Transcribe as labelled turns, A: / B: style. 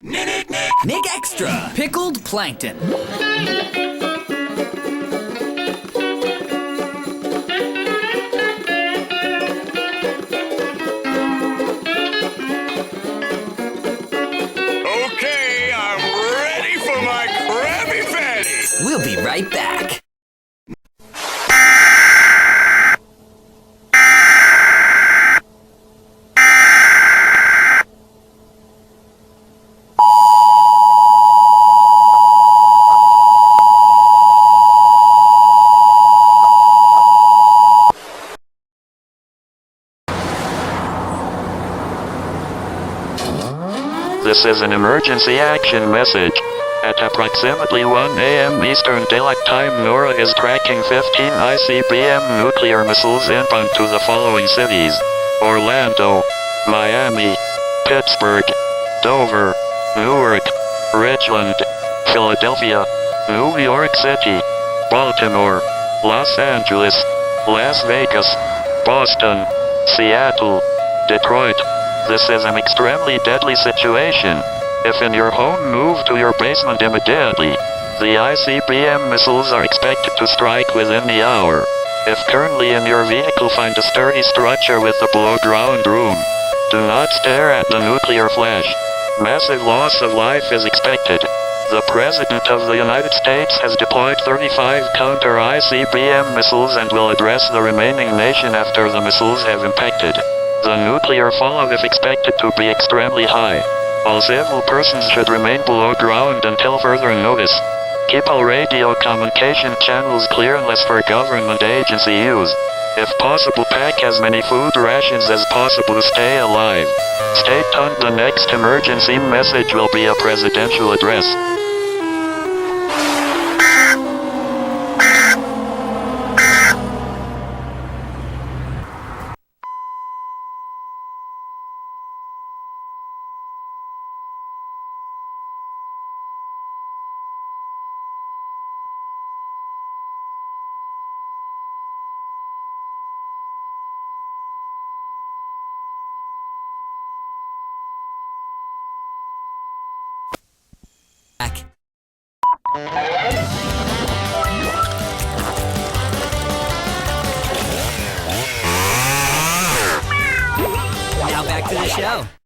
A: Nick Extra! Pickled plankton.
B: Okay, I'm ready for my Krabby Patty!
A: We'll be right back.
C: This is an emergency action message. At approximately 1 a.m. Eastern Daylight Time, NORAD is tracking 15 ICBM nuclear missiles inbound to the following cities: Orlando, Miami, Pittsburgh, Dover, Newark, Richland, Philadelphia, New York City, Baltimore, Los Angeles, Las Vegas, Boston, Seattle, Detroit. This is an extremely deadly situation. If in your home, move to your basement immediately. The ICBM missiles are expected to strike within the hour. If currently in your vehicle, find a sturdy structure with a below-ground room. Do not stare at the nuclear flash. Massive loss of life is expected. The President of the United States has deployed 35 counter-ICBM missiles and will address the remaining nation after the missiles have impacted. The nuclear fallout is expected to be extremely high. All civil persons should remain below ground until further notice. Keep all radio communication channels clear unless for government agency use. If possible, pack as many food rations as possible to stay alive. Stay tuned, the next emergency message will be a presidential address.
A: Now back to the show.